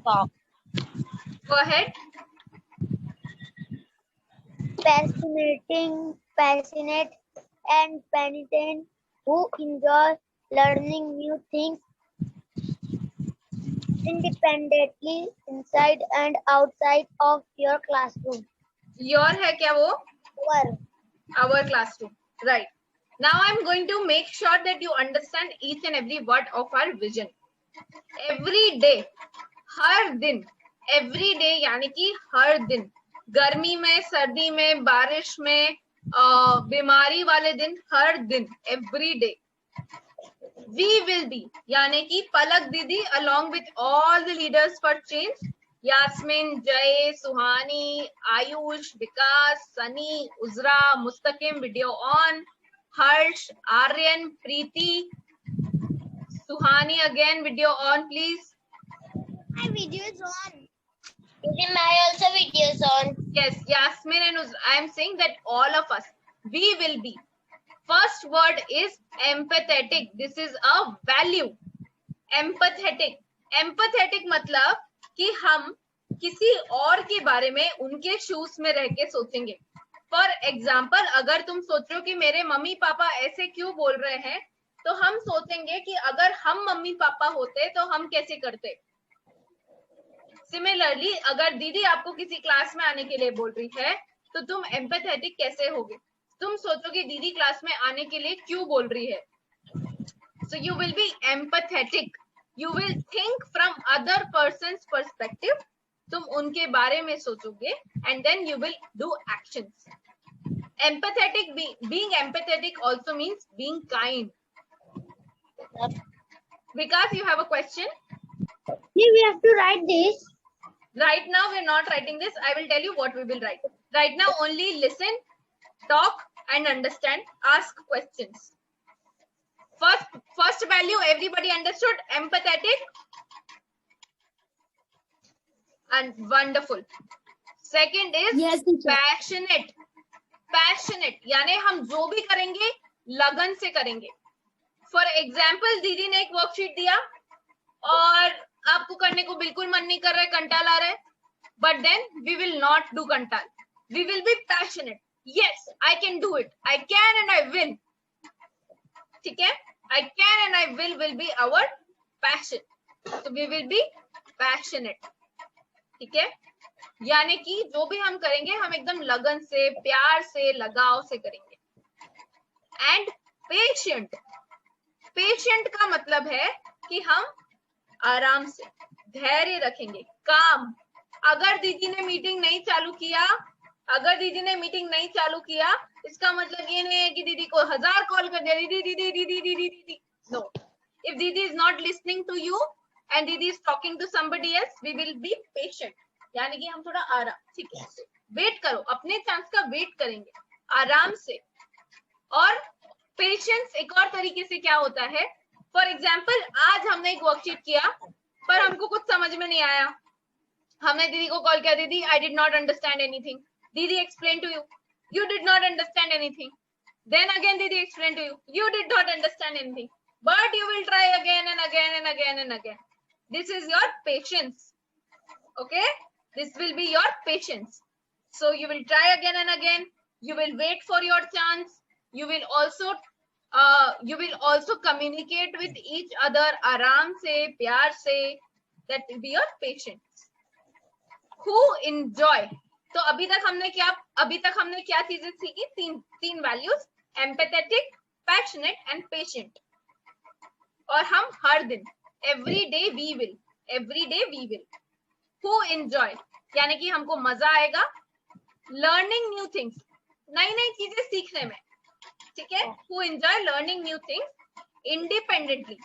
talk. Go ahead. Passionate and penitent who enjoy learning new things independently inside and outside of your classroom. Your है क्या वो? Our Our classroom. Right. Now I'm going to make sure that you understand each and every word of our vision. Every day, हर दिन, every day यानी कि हर दिन, गर्मी में, सर्दी में, बारिश में, बीमारी वाले दिन, हर दिन, every day. We will be यानी कि पलक दीदी along with all the leaders for change, Yasmin, Jay, Suhani, Ayush, Vikas, Sunny, Uzra, Mustaqim, video on, Harsh, Aryan, Preeti, Suhani again, video on please. my video is on. My also video is on. Yes, Yasmin and Uzra, I am saying that all of us, we will be. First word is empathetic. This is a value. Empathetic. Empathetic मतलब कि हम किसी और के बारे में उनके shoes में रह के सोचेंगे. फॉर एग्जाम्पल, अगर तुम सोचो कि मेरे मम्मी पापा ऐसे क्यों बोल रहे हैं, तो हम सोचेंगे कि अगर हम मम्मी पापा होते तो हम कैसे करते. सिमिलरली, अगर दीदी आपको किसी क्लास में आने के लिए बोल रही है तो तुम एम्पैथेटिक कैसे होगे. तुम सोचोगे दीदी क्लास में आने के लिए क्यों बोल रही है. So you will be empathetic. You will think from other person's perspective. तुम उनके बारे में सोचोगे and then you will do actions. Empathetic, being empathetic also means being kind. Vikas, you have a question? Here we have to write this. Right now we're not writing this. I will tell you what we will write. Right now only listen, talk and understand. Ask questions. First value, everybody understood? Empathetic and wonderful. Second is Yes, teacher. passionate. Passionate यानी हम जो भी करेंगे लगन से करेंगे. For example, दीदी ने एक वर्कशीट दिया और आपको करने को बिल्कुल मन नहीं कर रहा है, कंटाल आ रहा है, but then we will not do कंटाल. We will be passionate. Yes, I can do it, I can and I will. ठीक है, I can and I will be our passion. So we will be passionate. ठीक है, यानी कि जो भी हम करेंगे हम एकदम लगन से, प्यार से, लगाव से करेंगे. And patient. पेशेंट का मतलब है कि हम आराम से, धैर्य रखेंगे, काम. अगर दीदी ने मीटिंग नहीं चालू किया, इसका मतलब ये नहीं है कि दीदी को 1000 कॉल कर दिया, दीदी दीदी दीदी दीदी दीदी. नो, इफ दीदी is not listening to you and दीदी is talking to somebody else, we will be patient. यानी कि हम थोड़ा आराम, ठीक है, वेट करो, अपने चांस का वेट करेंगे आराम से. और पेशेंस एक और तरीके से क्या होता है, फॉर एग्जाम्पल आज हमने एक वर्कशीट किया पर हमको कुछ समझ में नहीं आया. हमने दीदी को कॉल किया, दीदी I did not understand anything. Didi explained to you. You did not understand anything. Then again Didi explained to you. You did not understand anything. But you will try again and again and again and again. This is your patience. Okay? This will be your patience. So you will try again and again. You will wait for your chance. You will also communicate with each other. आराम से, प्यार से. That will be your patience. Who enjoy. तो अभी तक हमने क्या चीजें सीखी? तीन values, empathetic, passionate and patient. और हम हर दिन, every day we will. Who enjoy यानी कि हमको मजा आएगा लर्निंग न्यू थिंग्स, नई चीजें सीखने में. ठीक है, who enjoy learning new things independently,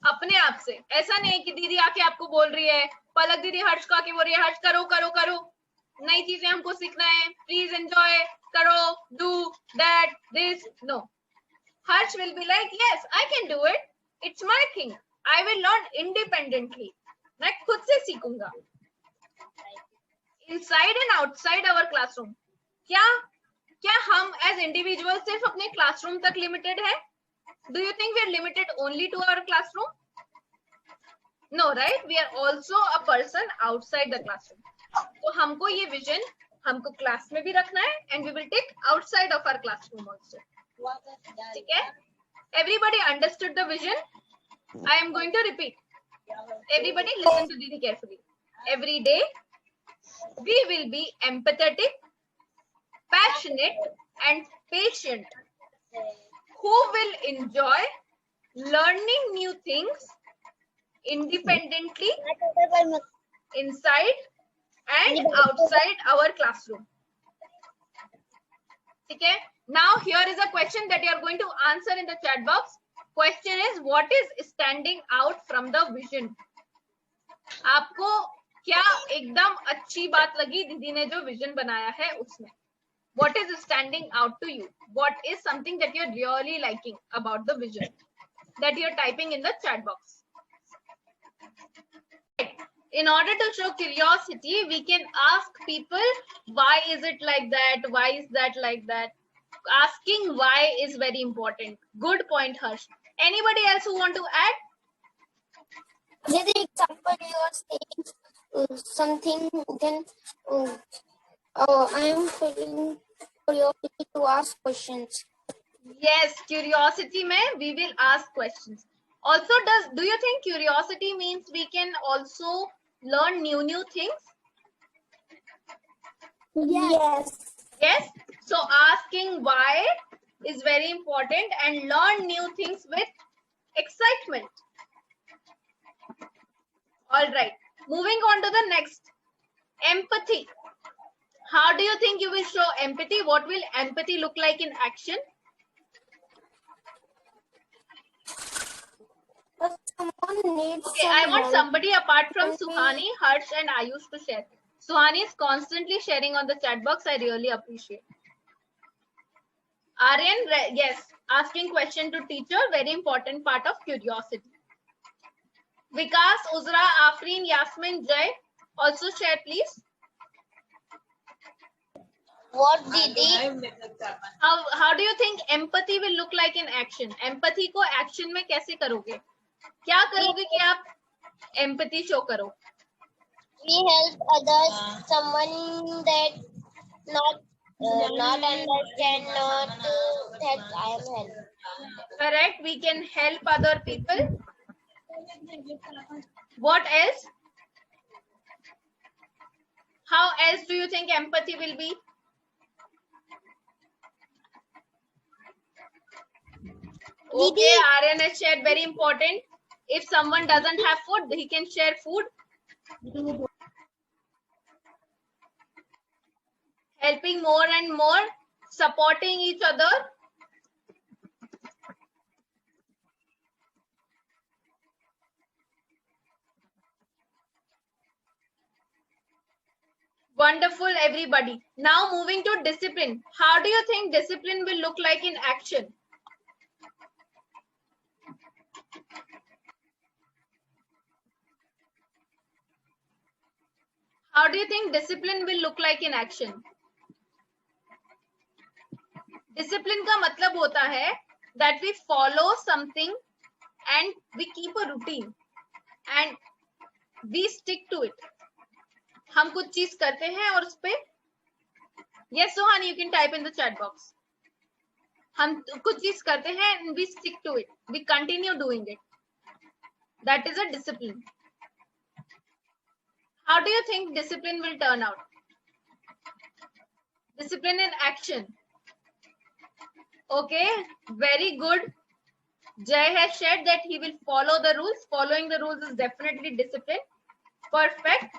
अपने आप से. ऐसा नहीं है कि दीदी आके आपको बोल रही है, पलक दीदी हर्ष को आके बोल रही है, हर्ष करो करो करो, नई चीजें हमको सीखना है, प्लीज एंजॉय करो, do that this. No, Harsh will be like yes I can do it, it's my thing, I will learn independently. मैं खुद से सीखूंगा. Inside and outside our classroom. क्या हम एज इंडिविजुअल सिर्फ अपने क्लासरूम तक लिमिटेड है? Do you think we are limited only to our classroom? No, right? We are also a person outside the classroom. तो हमको ये vision हमको क्लास में भी रखना है and we will take outside of our classroom also. ठीक है? Everybody understood the vision? I am going to repeat. Everybody listen to Didi carefully. Every day we will be empathetic, passionate and patient, who will enjoy learning new things independently inside and outside our classroom. Okay, now here is a question that you are going to answer in the chat box. Question is, what is standing out from the vision? आपको क्या एकदम अच्छी बात लगी दीदी ने जो vision बनाया है उसमें? What is standing out to you? What is something that you're really liking about the vision that you're typing in the chat box? In order to show curiosity, we can ask people, why is it like that? Why is that like that? Asking why is very important. Good point, Harsh. Anybody else who want to add? Just an example, you are saying something, then I am feeling curiosity to ask questions. Yes, curiosity mein we will ask questions. Also, do you think curiosity means we can also learn new things? Yes. Yes. So asking why is very important and learn new things with excitement. All right. Moving on to the next. Empathy. How do you think you will show empathy? What will empathy look like in action? But someone needs Okay, I want help. somebody apart from Suhani, Harsh and Ayush to share. Suhani is constantly sharing on the chat box. I really appreciate. Aryan, yes, asking question to teacher, very important part of curiosity. Vikas, Uzra, Afreen, Yasmin, Jay, also share please. What Didi? How do you think empathy will look like in action? Empathy को action में कैसे करोगे? क्या करोगे कि आप empathy show करो? We help others, someone that not understand, not that I am help. Correct. We can help other people. What else? How else do you think empathy will be? Okay, Aryan has shared, very important. If someone doesn't have food, he can share food. Helping more and more, supporting each other. Wonderful, everybody. Now moving to discipline. How do you think discipline will look like in action? How do you think discipline will look like in action? Discipline का मतलब होता है that we follow something and we keep a routine and we stick to it. हम कुछ चीज करते हैं और उस पे yes Suhani, you can type in the chat box. हम कुछ चीज करते हैं and we stick to it. We continue doing it. That is a discipline. How do you think discipline will turn out? Discipline in action. Okay, very good. Jay has shared that he will follow the rules. Following the rules is definitely discipline. Perfect.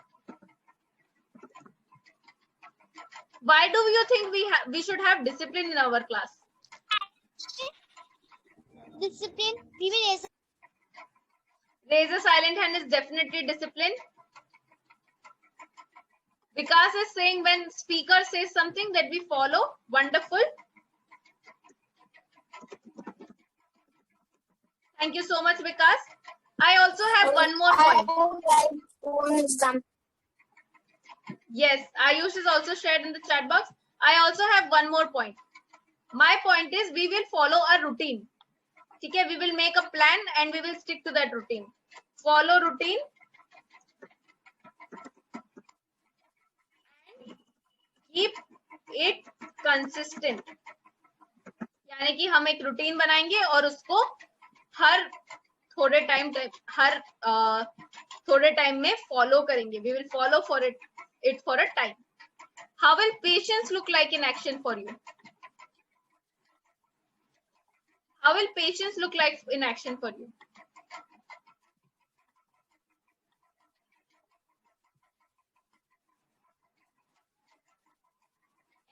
Why do you think we should have discipline in our class? Discipline. We will Raise a silent hand is definitely discipline. Vikas is saying when speaker says something that we follow. Wonderful. Thank you so much, Vikas. I also have one more point. one example. Yes, Ayush is also shared in the chat box. I also have one more point. My point is we will follow a routine. Okay, we will make a plan and we will stick to that routine. follow routine, keep it consistent. यानी कि हम एक routine बनाएंगे और उसको हर थोड़े time में follow करेंगे. We will follow for it for a time. How will patience look like in action for you? How will patience look like in action for you?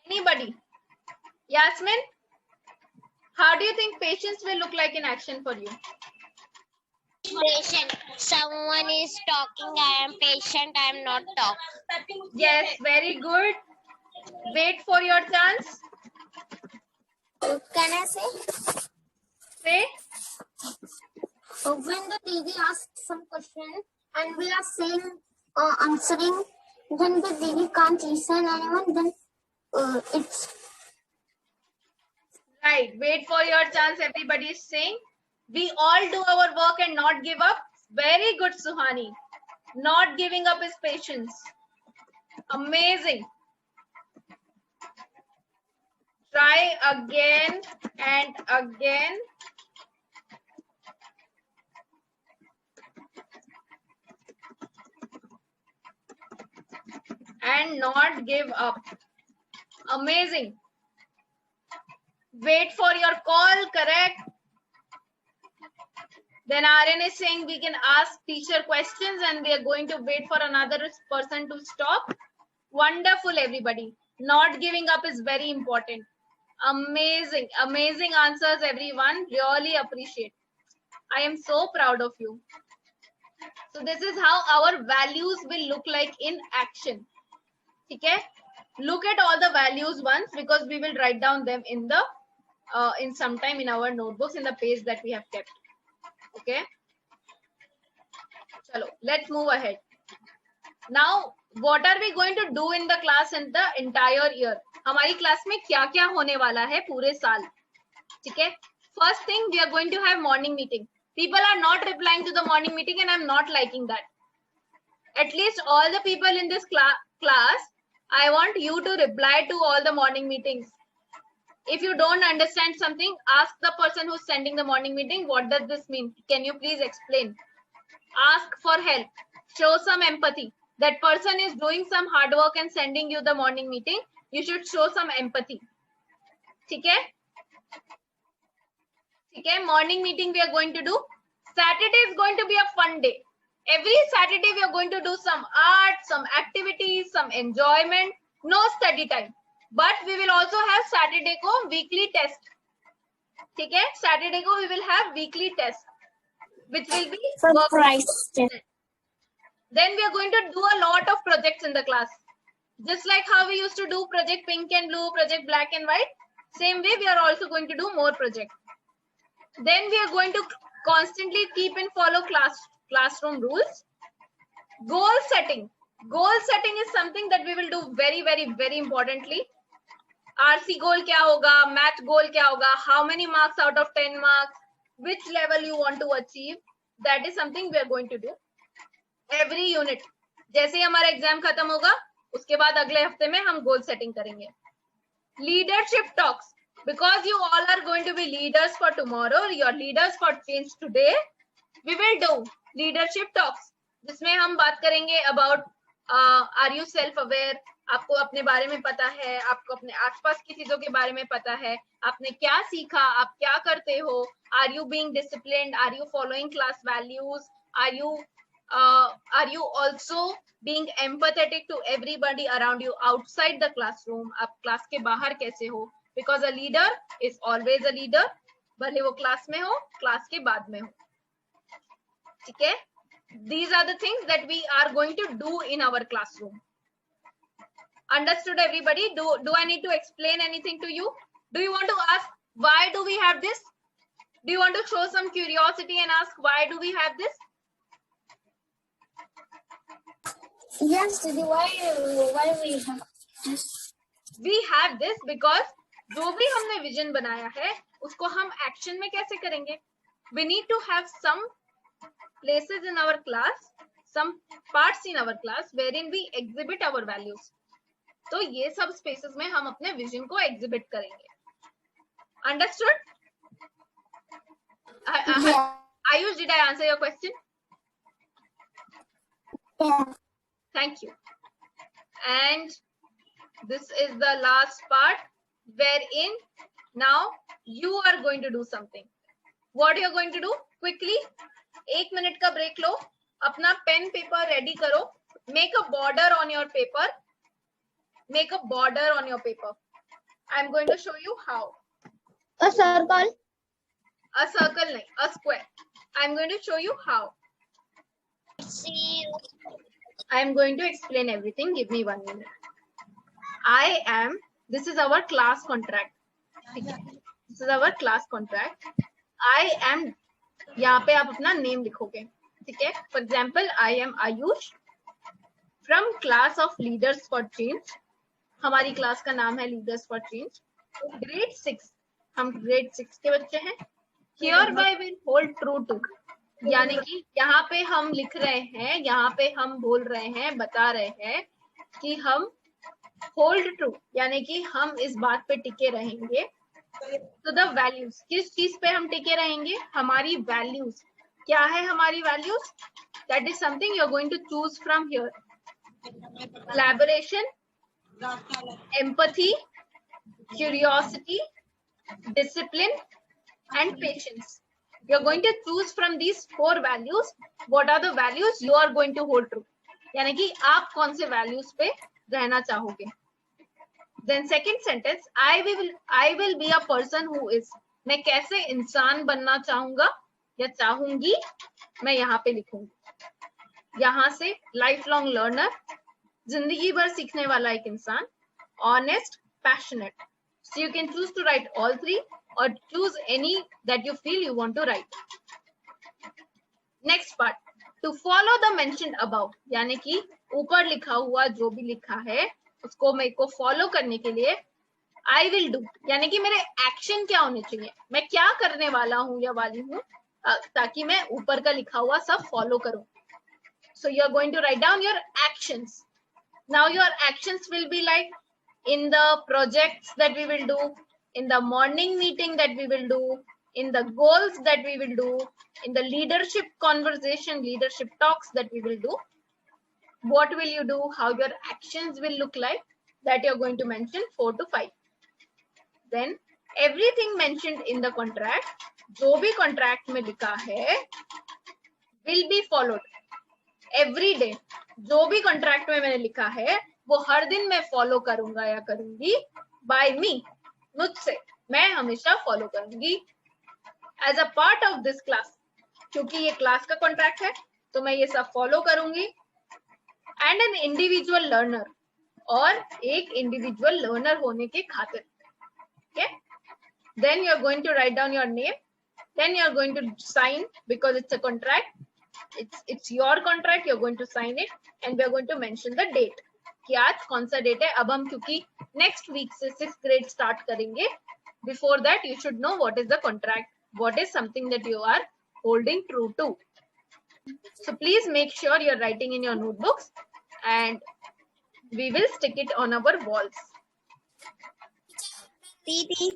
Anybody? Yasmin, how do you think patience will look like in action for you? Patient. Someone is talking. I am patient. I am not talking. Yes, very good. Wait for your chance. Can I say? Say. When the Didi asks some question and we are saying answering, then the Didi can't listen anyone. Then it's Right. Wait for your chance. Everybody is saying. We all do our work and not give up. Very good, Suhani. Not giving up is patience. Amazing. Try again and again. And not give up. Amazing. Wait for your call, correct? Then RN is saying we can ask teacher questions and we are going to wait for another person to stop. Wonderful, everybody. Not giving up is very important. Amazing, amazing answers, everyone. Really appreciate. I am so proud of you. So this is how our values will look like in action. Okay? Look at all the values once because we will write down them in the in some time in our notebooks in the page that we have kept. Okay? Chalo, let's move ahead. Now, what are we going to do in the class in the entire year? हमारी class में क्या क्या होने वाला है पूरे साल? ठीक है? First thing, we are going to have morning meeting. People are not replying to the morning meeting and I'm not liking that. At least all the people in this class, I want you to reply to all the morning meetings. If you don't understand something, ask the person who's sending the morning meeting, what does this mean? Can you please explain? Ask for help. Show some empathy. That person is doing some hard work and sending you the morning meeting. You should show some empathy. Okay? Okay, morning meeting we are going to do. Saturday is going to be a fun day. Every Saturday we are going to do some art, some activities, some enjoyment. No study time. But we will also have Saturday ko weekly test. Okay? Saturday ko we will have weekly test. Which will be surprise. Then we are going to do a lot of projects in the class. Just like how we used to do project pink and blue, project black and white. Same way we are also going to do more projects. Then we are going to constantly keep and follow classroom rules. Goal setting. Goal setting is something that we will do very, very, very importantly. RC goal kya hoga? Math goal kya hoga? How many marks out of 10 marks? Which level you want to achieve? That is something we are going to do. Every unit. जैसे ही हमारा exam खत्म होगा, उसके बाद अगले हफ्ते में हम गोल सेटिंग करेंगे. Leadership talks. Because you all are going to be leaders for tomorrow, your leaders for change today, we will do leadership talks. जिसमें हम बात करेंगे about are you self-aware? आपको अपने बारे में पता है, आपको अपने आसपास की चीजों के बारे में पता है, आपने क्या सीखा, आप क्या करते हो, are you being disciplined, are you following class values, are you also being empathetic to everybody around you outside the classroom, आप क्लास के बाहर कैसे हो, because a leader is always a leader, भले वो क्लास में हो, क्लास के बाद में हो. ठीक है? These are the things that we are going to do in our classroom. Understood, everybody? Do I need to explain anything to you? Do you want to ask why do we have this? Do you want to show some curiosity and ask why do we have this? Yes, Didi, why we have this? We have this because जो भी हमने vision बनाया है उसको हम action में कैसे करेंगे. We need to have some places in our class, some parts in our class wherein we exhibit our values. तो ये सब spaces में हम अपने vision को exhibit करेंगे. Understood? Yeah. Ayush, did I answer your question? Yeah. Thank you. And this is the last part wherein now you are going to do something. What you are going to do? Quickly, 1 minute का break लो, अपना pen paper ready करो, make a border on your paper. Make a border on your paper. I am going to show you how. A circle. A circle nahi, a square. I am going to show you how. See. I am going to explain everything. Give me 1 minute. This is our class contract. This is our class contract. I am, यहाँ पे आप अपना name लिखोगे, ठीक है? For example, I am Ayush from class of Leaders for Change. हमारी class का नाम है Leaders for Change. Grade 6, हम grade 6 के बच्चे हैं. Hereby will hold true to. यानी कि यहाँ पे हम लिख रहे हैं, यहाँ पे हम बोल रहे हैं, बता रहे हैं कि हम hold true, यानी कि हम इस बात पे टिके रहेंगे. तो the values, किस चीज पे हम टिके रहेंगे? हमारी values. क्या है हमारी values? That is something you are going to choose from here. Collaboration, empathy, curiosity, discipline, and patience. You are going to choose from these 4 values. What are the values you are going to hold true? यानी कि आप कौन से values पे रहना चाहोगे? Then second sentence, I will be a person who is. मैं कैसे इंसान बनना चाहूंगा या चाहूंगी, मैं यहाँ पे लिखूंगी. यहाँ से lifelong learner, जिंदगी भर सीखने वाला एक इंसान, honest, passionate. So you can choose to write all 3 or choose any that you feel you want to write. Next part, to follow the mentioned above, यानी कि ऊपर लिखा हुआ जो भी लिखा है उसको मेरे को फॉलो करने के लिए I will do, यानी कि मेरे एक्शन क्या होने चाहिए, मैं क्या करने वाला हूँ या वाली हूँ ताकि मैं ऊपर का लिखा हुआ सब फॉलो करूँ. So you are going to write down your actions. Now your actions will be like in the projects that we will do, in the morning meeting that we will do, in the goals that we will do, in the leadership conversation, leadership talks that we will do. What will you do? How your actions will look like, that you're going to mention 4 to 5. Then everything mentioned in the contract, जो भी contract में लिखा है, will be followed every day. जो भी contract में मैंने लिखा है वो हर दिन मैं follow करूंगा या करूंगी by me, मुझसे, मैं हमेशा follow करूंगी. As a part of this class, क्योंकि ये class का contract है तो मैं ये सब follow करूंगी. And an individual learner, और एक individual learner होने के खातिर. Okay? Then you are going to write down your name. Then you are going to sign because it's a contract. It's your contract. You're going to sign it, and we are going to mention the date. कि आज कौन सा date है? अब हम क्योंकि next week से 6th grade start करेंगे. Before that, you should know what is the contract. What is something that you are holding true to. So please make sure you're writing in your notebooks, and we will stick it on our walls. Didi.